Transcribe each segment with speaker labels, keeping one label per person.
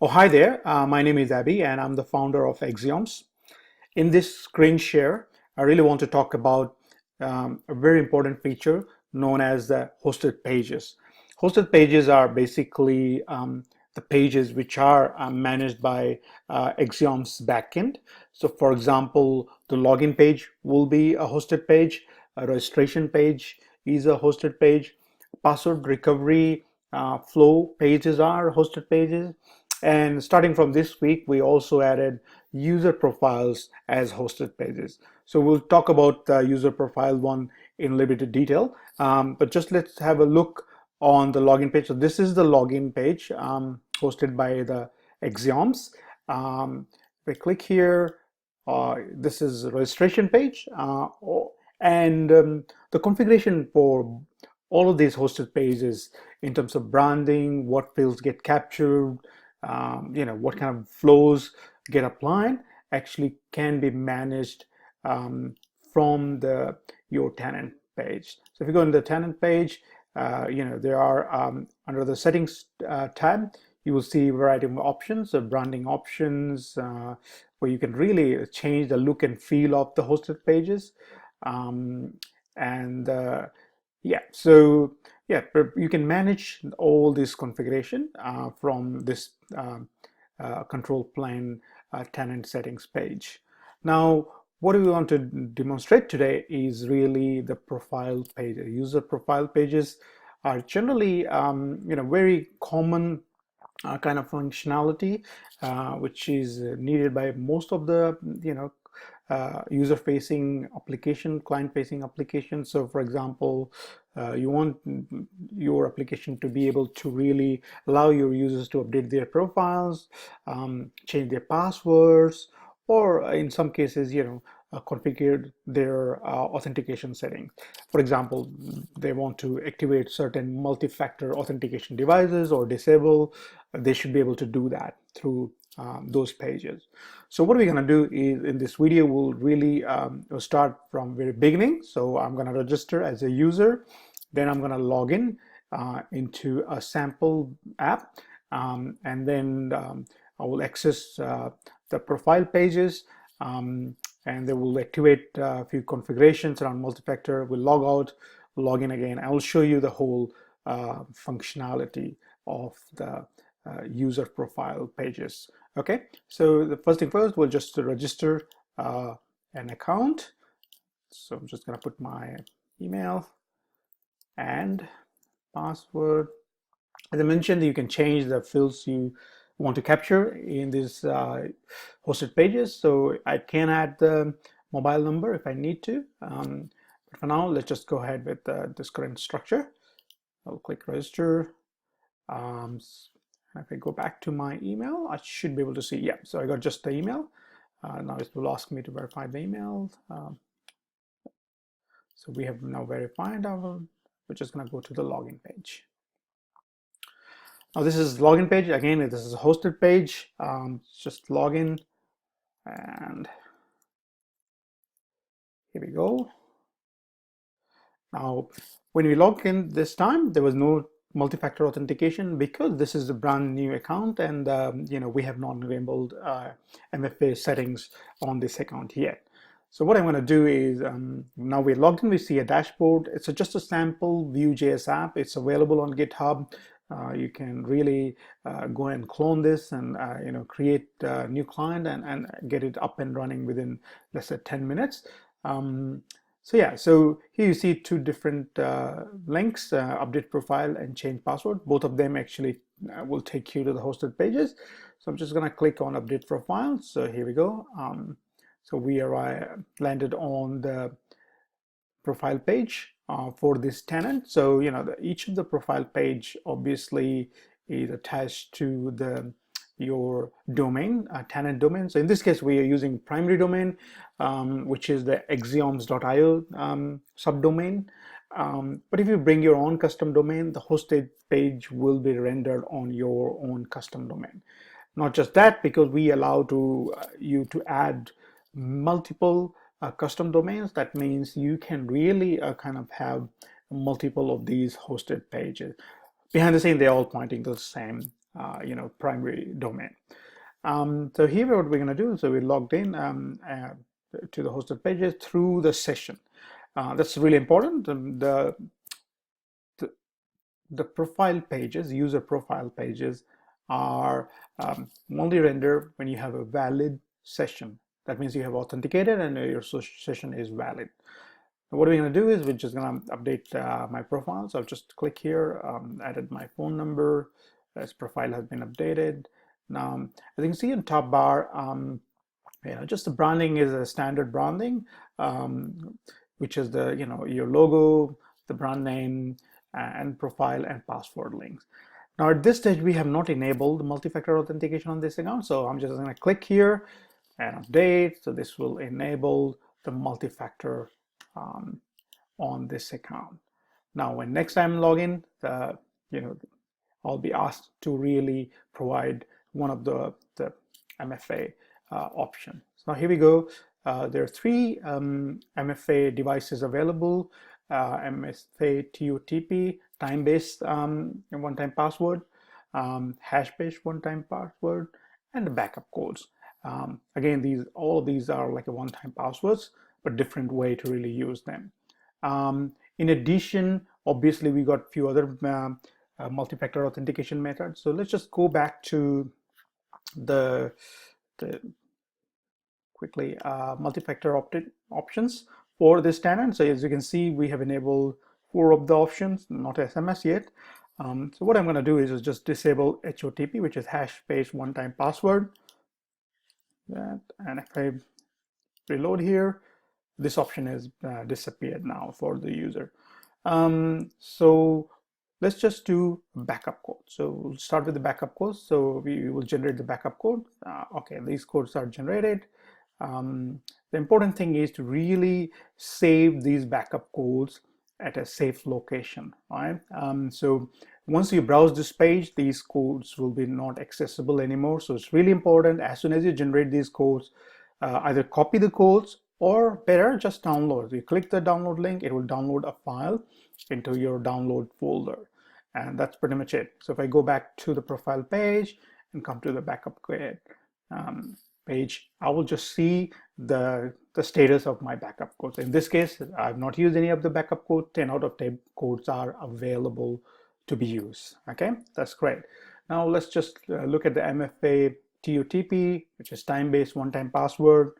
Speaker 1: Oh, hi there. My name is Abby, and I'm the founder of Axioms. In this screen share, I really want to talk about a very important feature known as the hosted pages. Hosted pages are basically the pages which are managed by Axioms backend. So, for example, the login page will be a hosted page, a registration page is a hosted page, password recovery flow pages are hosted pages. And starting from this week, we also added user profiles as hosted pages. So we'll talk about the user profile one in a little bit of detail, but just let's have a look on the login page. So this is the login page hosted by the Axioms. If I click here, this is the registration page, and the configuration for all of these hosted pages in terms of branding, what fields get captured, what kind of flows get applied actually can be managed from the your tenant page. So if you go in the tenant page, there are under the settings tab, you will see a variety of options, branding options, where you can really change the look and feel of the hosted pages. Um, and yeah, so yeah, you can manage all this configuration from this control plane tenant settings page. Now, what we want to demonstrate today is really the profile page. User profile pages are generally, very common kind of functionality, which is needed by most of the, user-facing application, client-facing applications. So, for example, you want your application to be able to really allow your users to update their profiles, change their passwords, or in some cases, configure their authentication settings. For example, they want to activate certain multi-factor authentication devices or disable, they should be able to do that through those pages. So what we're going to do is in this video, we'll really we'll start from very beginning. So I'm going to register as a user, then I'm going to log in into a sample app, and then I will access the profile pages, and they will activate a few configurations around multi-factor. We'll log out, log in again. I will show you the whole functionality of the user profile pages. Okay, so the first thing first, we'll just register an account. So I'm just going to put my email and password. As I mentioned, you can change the fields you want to capture in these hosted pages. So I can add the mobile number if I need to. But for now, let's just go ahead with this current structure. I'll click register. If I go back to my email, I should be able to see, yeah, so I got just the email. Now it will ask me to verify the email. So we have now verified we're just gonna go to the login page. Now this is login page. Again, this is a hosted page. Just log in, and here we go. Now, when we log in this time, there was no multi-factor authentication because this is a brand new account, and we have not enabled MFA settings on this account yet. So what I'm going to do is now we're logged in, we see a dashboard. It's just a sample Vue.js app. It's available on GitHub. You can really go and clone this and create a new client and get it up and running within, let's say, 10 minutes. So yeah, so here you see two different links, update profile and change password. Both of them actually will take you to the hosted pages. So I'm just going to click on update profile. So here we go. So we are landed on the profile page for this tenant. So each of the profile page obviously is attached to your domain, tenant domain. So in this case, we are using primary domain, which is the axioms.io subdomain. But if you bring your own custom domain, the hosted page will be rendered on your own custom domain. Not just that, because we allow you to add multiple custom domains. That means you can really kind of have multiple of these hosted pages. Behind the scene, they're all pointing to the same primary domain. So here what we're going to do, so we logged in to the hosted pages through the session. That's really important. The profile pages, user profile pages, are only rendered when you have a valid session. That means you have authenticated and your session is valid. What we're going to do is we're just going to update my profile. So I'll just click here, added my phone number. This profile has been updated. Now, as you can see in top bar, just the branding is a standard branding, which is the your logo, the brand name, and profile and password links. Now at this stage we have not enabled multi-factor authentication on this account, so I'm just going to click here and update. So this will enable the multi-factor on this account. Now when next time log in, I'll be asked to really provide one of the MFA options. So now here we go. There are three MFA devices available: MFA TOTP, time-based one-time password, hash-based one-time password, and the backup codes. Again, all of these are like a one-time passwords, but different way to really use them. In addition, obviously, we got a few other multi-factor authentication methods. So let's just go back to the quickly multi-factor options for this tenant. So as you can see, we have enabled 4 of the options, not SMS yet. So what I'm going to do is just disable HOTP, which is hash-based one-time password. And if I reload here, this option has disappeared now for the user. So let's just do backup code. So we'll start with the backup code. So we will generate the backup code. Okay, these codes are generated. The important thing is to really save these backup codes at a safe location, right? So once you browse this page, these codes will be not accessible anymore. So it's really important, as soon as you generate these codes, either copy the codes or better, just download. You click the download link, it will download a file into your download folder. And that's pretty much it. So if I go back to the profile page and come to the backup page, I will just see the status of my backup codes. In this case, I've not used any of the backup code. 10 out of 10 codes are available to be used. Okay, that's great. Now let's just look at the MFA TOTP, which is time-based one-time password.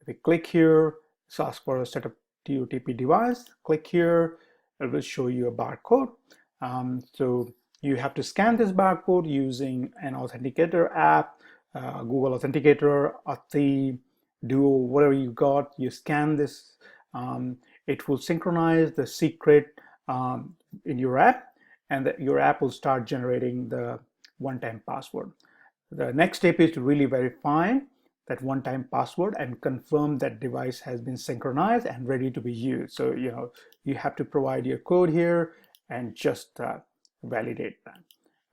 Speaker 1: If we click here, it's asked for a set up TOTP device. Click here, it will show you a barcode. So you have to scan this barcode using an authenticator app, Google Authenticator, Auth, Duo, whatever you got. You scan this, it will synchronize the secret in your app, and your app will start generating the one-time password. The next step is to really verify that one-time password and confirm that device has been synchronized and ready to be used. So you have to provide your code here and just validate that.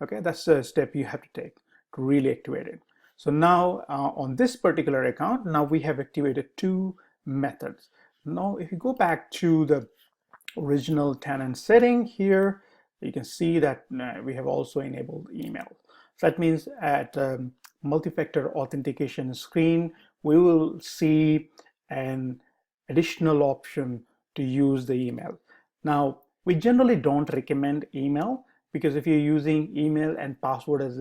Speaker 1: Okay, that's the step you have to take to really activate it. So now on this particular account, now we have activated 2 methods. Now if you go back to the original tenant setting here, you can see that we have also enabled email. So that means at multi-factor authentication screen, we will see an additional option to use the email. Now, we generally don't recommend email, because if you're using email and password as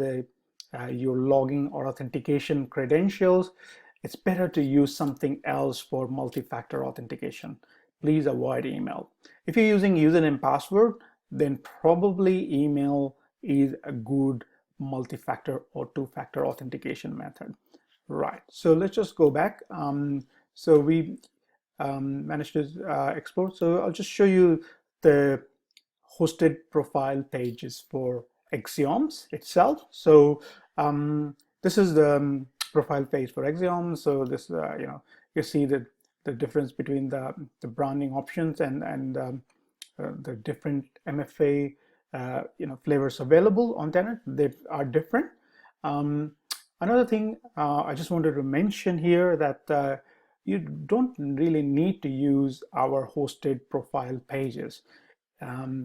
Speaker 1: your logging or authentication credentials, it's better to use something else for multi-factor authentication. Please avoid email. If you're using username and password, then probably email is a good multi-factor or 2-factor authentication method. Right, so let's just go back. So we managed to export. So I'll just show you the hosted profile pages for Axioms itself. So this is the profile page for Axioms. So this, you see the difference between the branding options and the different MFA flavors available on tenant. They are different. Another thing I just wanted to mention here, that you don't really need to use our hosted profile pages,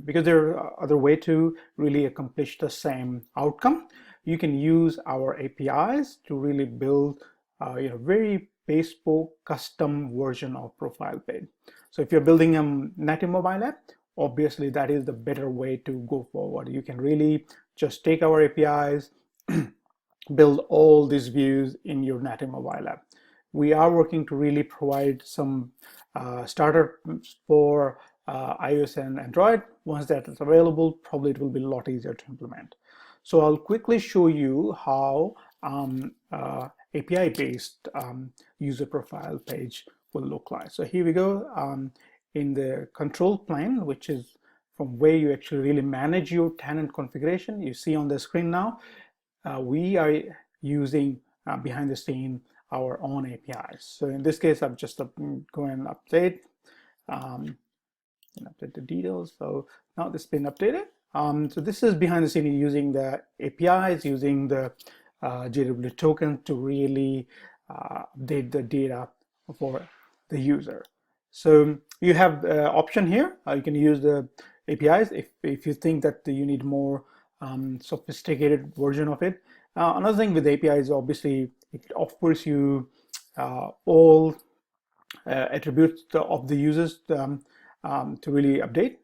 Speaker 1: because there are other way to really accomplish the same outcome. you can use our APIs to really build very bespoke custom version of profile page. So if you're building a native mobile app, obviously that is the better way to go forward. You can really just take our APIs, build all these views in your native mobile app. We are working to really provide some starter for iOS and Android. Once that is available, probably it will be a lot easier to implement. So I'll quickly show you how API-based user profile page will look like. So here we go in the control plane, which is from where you actually really manage your tenant configuration. You see on the screen now, we are using behind the scene our own APIs. So in this case, I'm just go and update and update the details. So now this has been updated. So this is behind the scene using the APIs, using the JW token to really update the data for the user. So you have the option here. You can use the APIs if you think that you need more sophisticated version of it. Another thing with APIs, obviously, it offers you all attributes of the users to really update.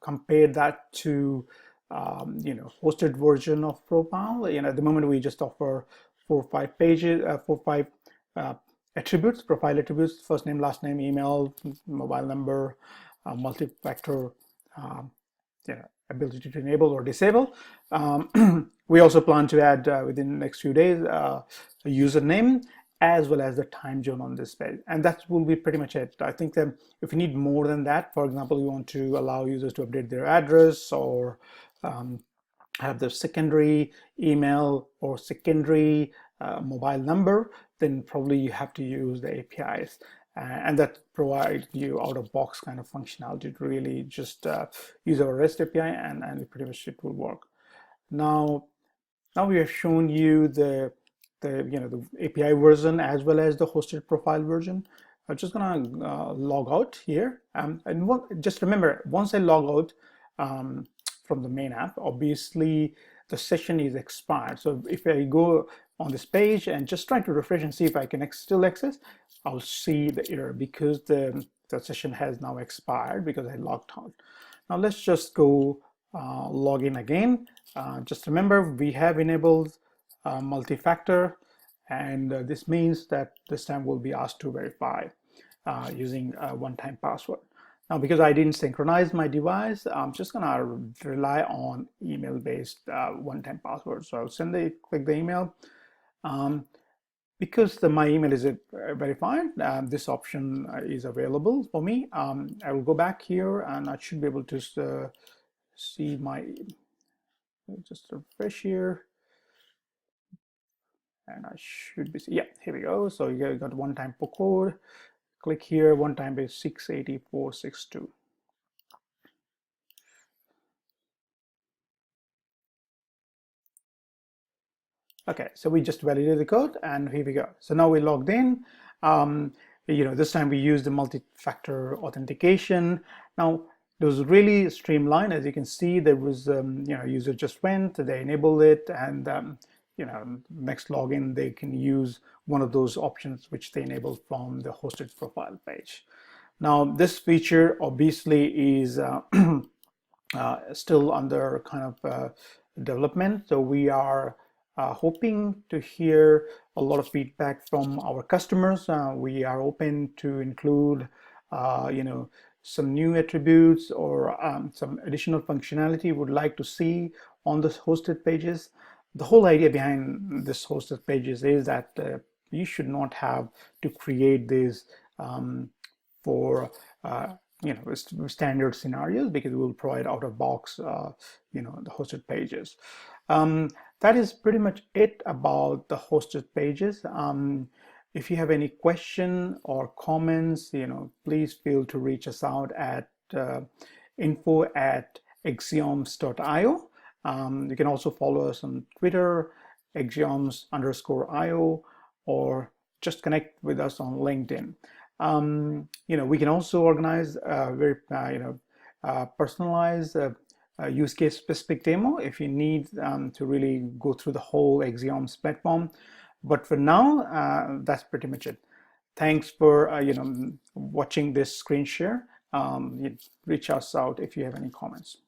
Speaker 1: Compare that to hosted version of profile. At the moment we just offer 4 or 5 pages, 4 or 5 attributes, profile attributes: first name, last name, email, mobile number, multi-factor ability to enable or disable. We also plan to add within the next few days a username as well as the time zone on this page, and that will be pretty much it. I think that if you need more than that, for example, you want to allow users to update their address or have their secondary email or secondary mobile number, then probably you have to use the APIs. And that provides you out-of-box kind of functionality to really just use our REST API, and pretty much it will work. Now we have shown you the API version as well as the hosted profile version. I'm just gonna log out here, and just remember, once I log out from the main app, obviously the session is expired. So if I go on this page and just try to refresh and see if I can still access, I'll see the error because the session has now expired because I logged out. Now let's just go log in again. Just remember, we have enabled multi-factor, and this means that this time we'll be asked to verify using a one-time password. Now, because I didn't synchronize my device, I'm just gonna rely on email-based one-time password. So I'll click the email. Because my email is verified, this option is available for me. I will go back here and I should be able to see my, just refresh here. And I should be, yeah, here we go. So you got one-time code. Click here, one-time is 68462. Okay, so we just validated the code, and here we go. So now we logged in. This time we used the multi-factor authentication. Now it was really streamlined. As you can see, there was user just went, they enabled it, and next login they can use one of those options which they enabled from the hosted profile page. Now this feature obviously is still under kind of development, so we are hoping to hear a lot of feedback from our customers. We are open to include some new attributes or some additional functionality would like to see on the hosted pages. The whole idea behind this hosted pages is that you should not have to create these for standard scenarios, because we will provide out of box the hosted pages. That is pretty much it about the hosted pages. If you have any question or comments, please feel to reach us out at info@axioms.io. You can also follow us on Twitter, axioms_io, or just connect with us on LinkedIn. We can also organize very personalized use case specific demo if you need to really go through the whole Exioms platform. But for now, that's pretty much it. Thanks for watching this screen share. Reach us out if you have any comments.